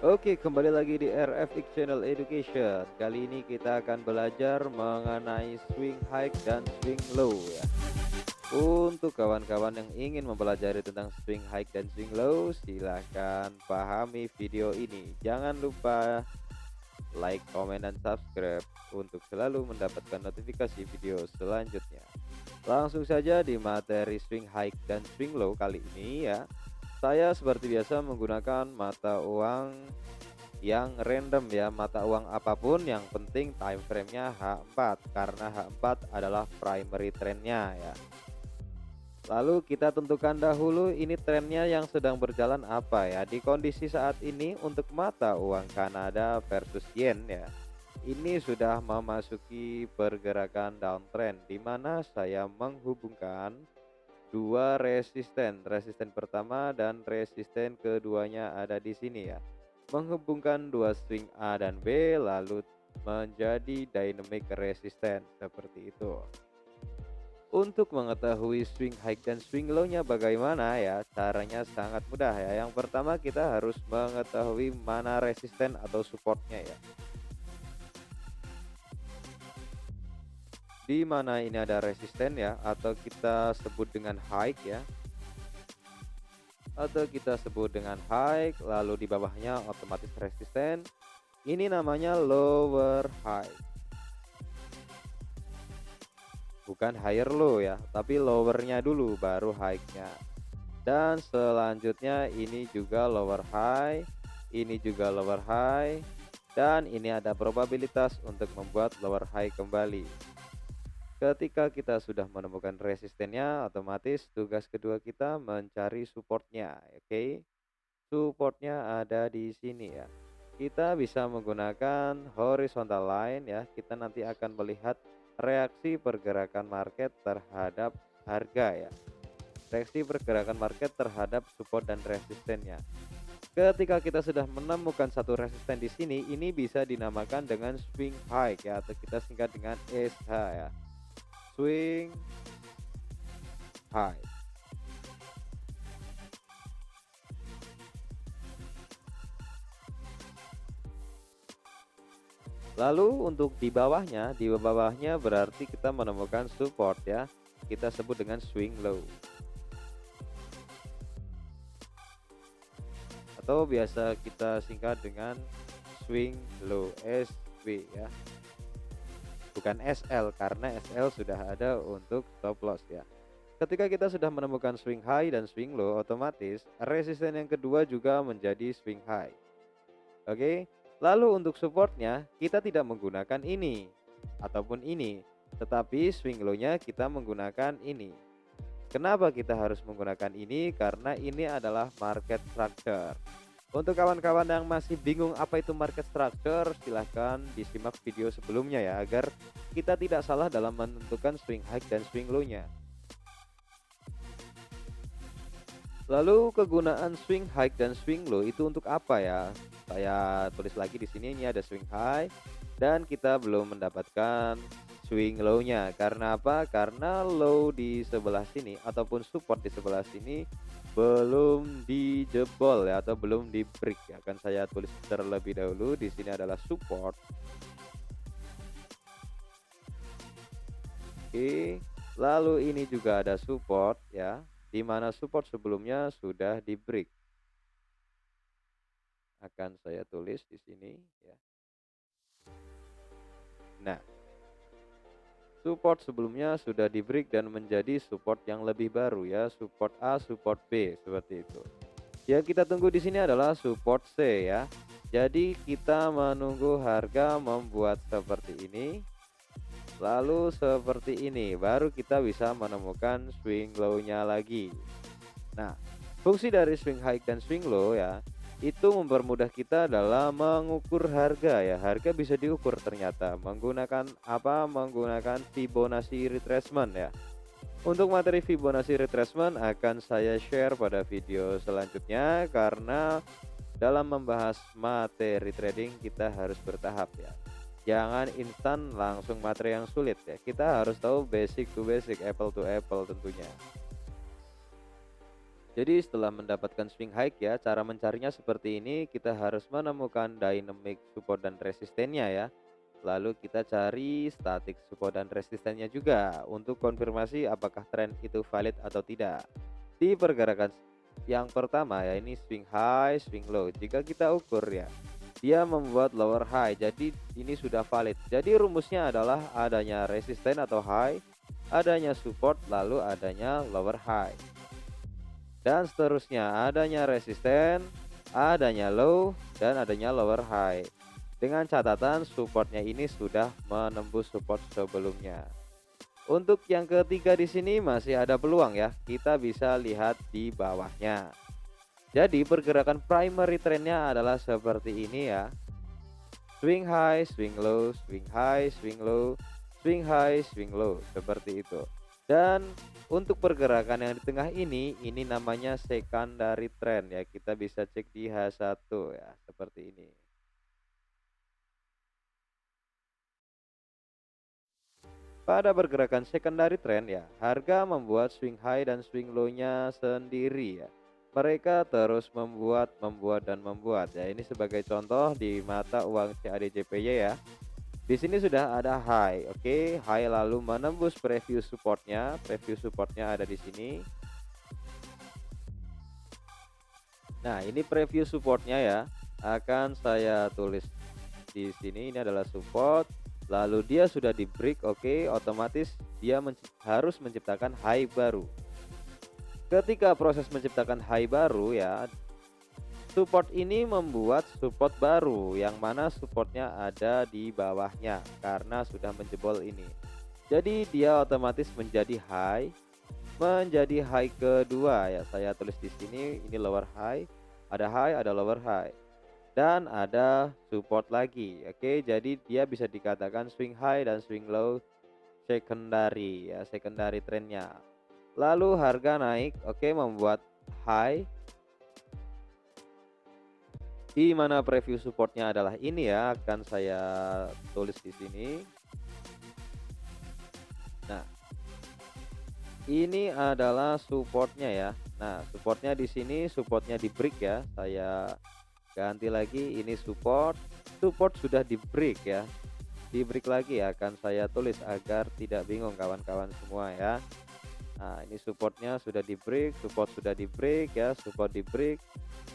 Oke, kembali lagi di RFX Channel Education. Kali ini kita akan belajar mengenai swing high dan swing low ya. Untuk kawan-kawan yang ingin mempelajari tentang swing high dan swing low, silahkan pahami video ini. Jangan lupa like, comment, dan subscribe untuk selalu mendapatkan notifikasi video selanjutnya. Langsung saja di materi swing high dan swing low kali ini ya. Saya seperti biasa menggunakan mata uang yang random ya, mata uang apapun yang penting time frame-nya H4 karena H4 adalah primary trendnya ya. Lalu kita tentukan dahulu ini trennya yang sedang berjalan apa ya. Di kondisi saat ini untuk mata uang Kanada versus yen ya, ini sudah memasuki pergerakan downtrend di mana saya menghubungkan dua resisten. Resisten pertama dan resisten keduanya ada di sini ya. Menghubungkan dua swing A dan B lalu menjadi dynamic resistance seperti itu. Untuk mengetahui swing high dan swing low-nya bagaimana ya? Caranya sangat mudah ya. Yang pertama kita harus mengetahui mana resisten atau supportnya ya. Di mana ini ada resisten ya, atau kita sebut dengan high ya, atau kita sebut dengan high, lalu di bawahnya otomatis resisten. Ini namanya lower high, bukan higher low ya, tapi lowernya dulu baru high-nya. Dan selanjutnya ini juga lower high, ini juga lower high, dan ini ada probabilitas untuk membuat lower high kembali. Ketika kita sudah menemukan resistennya, otomatis tugas kedua kita mencari supportnya, oke? Supportnya ada di sini ya. Kita bisa menggunakan horizontal line ya. Kita nanti akan melihat reaksi pergerakan market terhadap harga ya. Reaksi pergerakan market terhadap support dan resistennya. Ketika kita sudah menemukan satu resisten di sini, ini bisa dinamakan dengan swing high ya, atau kita singkat dengan SH ya. Swing high. Lalu untuk di bawahnya berarti kita menemukan support ya. Kita sebut dengan swing low. Atau biasa kita singkat dengan swing low SW ya. Bukan SL karena SL sudah ada untuk stop loss ya. Ketika kita sudah menemukan swing high dan swing low, otomatis resisten yang kedua juga menjadi swing high. Oke, lalu untuk supportnya kita tidak menggunakan ini ataupun ini, tetapi swing low-nya kita menggunakan ini. Kenapa kita harus menggunakan ini? Karena ini adalah market structure. Untuk kawan-kawan yang masih bingung apa itu market structure, silahkan disimak video sebelumnya ya, agar kita tidak salah dalam menentukan swing high dan swing low-nya. Lalu kegunaan swing high dan swing low itu untuk apa ya? Saya tulis lagi di sini, ini ada swing high dan kita belum mendapatkan swing low-nya. Karena apa? Karena low di sebelah sini ataupun support di sebelah sini belum dijebol ya, atau belum di break ya. Akan saya tulis terlebih dahulu, di sini adalah support. Oke. Lalu ini juga ada support ya, di mana support sebelumnya sudah di break. Akan saya tulis di sini ya. Nah, support sebelumnya sudah di break dan menjadi support yang lebih baru ya, support A, support B seperti itu. Yang kita tunggu di sini adalah support C ya. Jadi kita menunggu harga membuat seperti ini, lalu seperti ini, baru kita bisa menemukan swing low-nya lagi. Nah, fungsi dari swing high dan swing low ya, itu mempermudah kita dalam mengukur harga ya. Harga bisa diukur ternyata menggunakan apa? Menggunakan Fibonacci retracement ya. Untuk materi Fibonacci retracement akan saya share pada video selanjutnya, karena dalam membahas materi trading kita harus bertahap ya. Jangan instan langsung materi yang sulit ya. Kita harus tahu basic to basic, apple to apple tentunya. Jadi setelah mendapatkan swing high ya, cara mencarinya seperti ini, kita harus menemukan dynamic support dan resistennya ya. Lalu kita cari static support dan resistennya juga untuk konfirmasi apakah tren itu valid atau tidak. Di pergerakan yang pertama ya, ini swing high, swing low. Jika kita ukur ya, dia membuat lower high. Jadi ini sudah valid. Jadi rumusnya adalah adanya resisten atau high, adanya support, lalu adanya lower high. Dan seterusnya adanya resisten, adanya low, dan adanya lower high. Dengan catatan supportnya ini sudah menembus support sebelumnya. Untuk yang ketiga di sini masih ada peluang ya. Kita bisa lihat di bawahnya. Jadi pergerakan primary trendnya adalah seperti ini ya. Swing high, swing low, swing high, swing low, swing high, swing low, seperti itu. Dan untuk pergerakan yang di tengah ini namanya secondary trend ya. Kita bisa cek di H1 ya, seperti ini. Pada pergerakan secondary trend ya, harga membuat swing high dan swing low-nya sendiri ya. Mereka terus membuat dan membuat ya. Ini sebagai contoh di mata uang CAD JPY ya. Di sini sudah ada high, oke, high lalu menembus preview supportnya ada di sini. Nah, ini preview supportnya ya, akan saya tulis di sini. Ini adalah support, lalu dia sudah di break, oke, otomatis dia harus menciptakan high baru. Ketika proses menciptakan high baru ya, support ini membuat support baru yang mana supportnya ada di bawahnya karena sudah menjebol ini. Jadi dia otomatis menjadi high kedua ya. Saya tulis di sini ini lower high, ada lower high dan ada support lagi. Oke, jadi dia bisa dikatakan swing high dan swing low secondary ya, secondary trendnya. Lalu harga naik, oke, membuat high di mana preview supportnya adalah ini ya, akan saya tulis di sini. Nah, ini adalah supportnya ya. Nah, supportnya di sini, supportnya di break ya. Saya ganti lagi, ini support sudah di break ya. Di break lagi ya, akan saya tulis agar tidak bingung kawan-kawan semua ya. Nah, ini supportnya sudah di break, support sudah di break ya, support di break.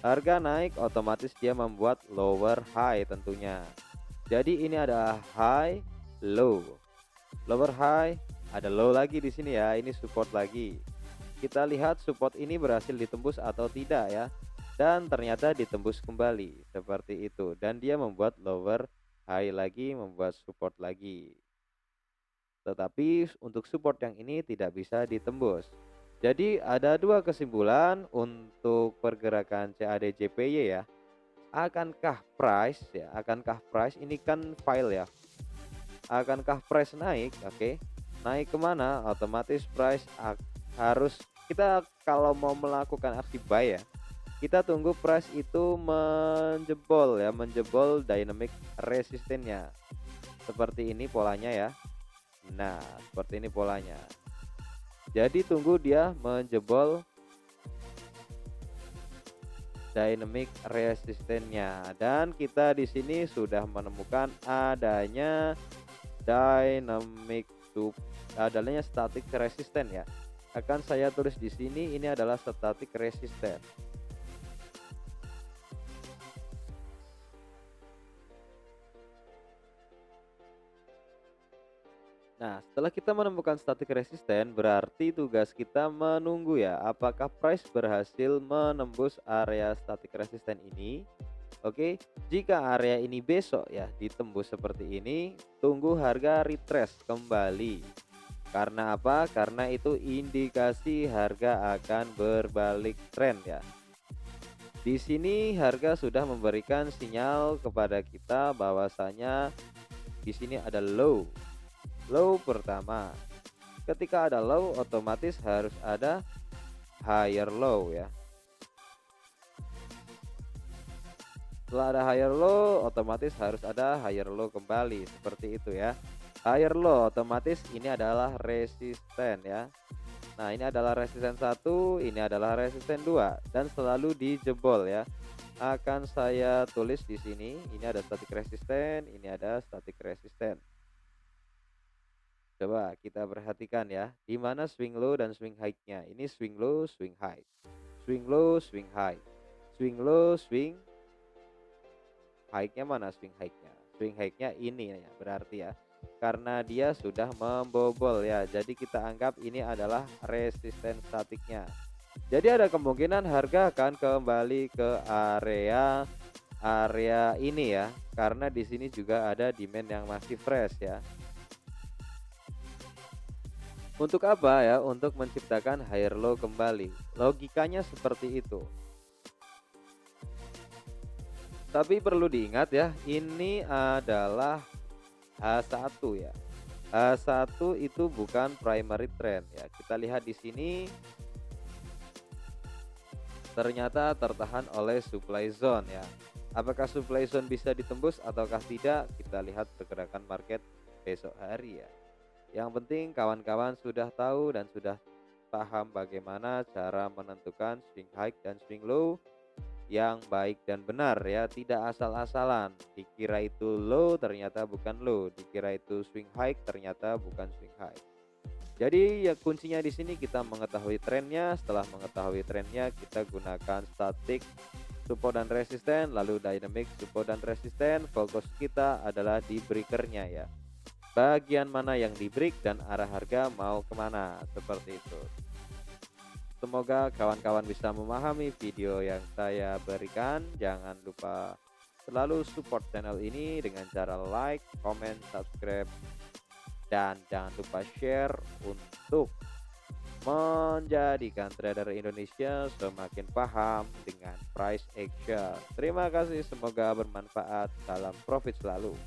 Harga naik otomatis dia membuat lower high tentunya. Jadi ini ada high, low, lower high, ada low lagi di sini ya. Ini support lagi. Kita lihat support ini berhasil ditembus atau tidak ya. Dan ternyata ditembus kembali seperti itu. Dan dia membuat lower high lagi, membuat support lagi. Tetapi untuk support yang ini tidak bisa ditembus. Jadi ada dua kesimpulan untuk pergerakan CAD JPY ya. Akankah price ini kan file ya. Akankah price naik? Oke. Naik kemana? Otomatis price harus kita kalau mau melakukan aksi buy ya. Kita tunggu price itu menjebol dynamic resistennya. Seperti ini polanya ya. Nah, seperti ini polanya. Jadi tunggu dia menjebol dynamic resistennya dan kita di sini sudah menemukan adanya adanya static resisten ya. Akan saya tulis di sini ini adalah static resisten. Nah, setelah kita menemukan static resisten, berarti tugas kita menunggu ya, apakah price berhasil menembus area static resisten ini. Oke, jika area ini besok ya ditembus seperti ini, tunggu harga retrace kembali. Karena apa? Karena itu indikasi harga akan berbalik tren ya. Di sini harga sudah memberikan sinyal kepada kita bahwasanya di sini ada low pertama. Ketika ada low otomatis harus ada higher low ya. Setelah ada higher low otomatis harus ada higher low kembali seperti itu ya. Higher low otomatis ini adalah resisten ya. Nah, ini adalah resisten 1, ini adalah resisten 2 dan selalu dijebol ya. Akan saya tulis di sini, ini ada static resisten, ini ada static resisten. Coba kita perhatikan ya, di mana swing low dan swing high-nya. Ini swing low, swing high. Swing low, swing high. Swing low, swing high-nya mana swing high-nya? Swing high-nya ini ya, berarti ya. Karena dia sudah membobol ya. Jadi kita anggap ini adalah resisten statiknya. Jadi ada kemungkinan harga akan kembali ke area ini ya. Karena di sini juga ada demand yang masih fresh ya. Untuk apa ya? Untuk menciptakan higher low kembali. Logikanya seperti itu. Tapi perlu diingat ya, ini adalah H1 ya. H1 itu bukan primary trend ya. Kita lihat di sini ternyata tertahan oleh supply zone ya. Apakah supply zone bisa ditembus ataukah tidak? Kita lihat pergerakan market besok hari ya. Yang penting kawan-kawan sudah tahu dan sudah paham bagaimana cara menentukan swing high dan swing low yang baik dan benar ya, tidak asal-asalan. Dikira itu low ternyata bukan low, dikira itu swing high ternyata bukan swing high. Jadi ya kuncinya di sini kita mengetahui trennya. Setelah mengetahui trennya, kita gunakan static support dan resisten, lalu dynamic support dan resisten. Fokus kita adalah di breakernya ya. Bagian mana yang di break dan arah harga mau kemana, seperti itu. Semoga kawan-kawan bisa memahami video yang saya berikan. Jangan lupa selalu support channel ini dengan cara like, comment, subscribe, dan jangan lupa share untuk menjadikan trader Indonesia semakin paham dengan price action. Terima kasih, semoga bermanfaat. Salam profit selalu.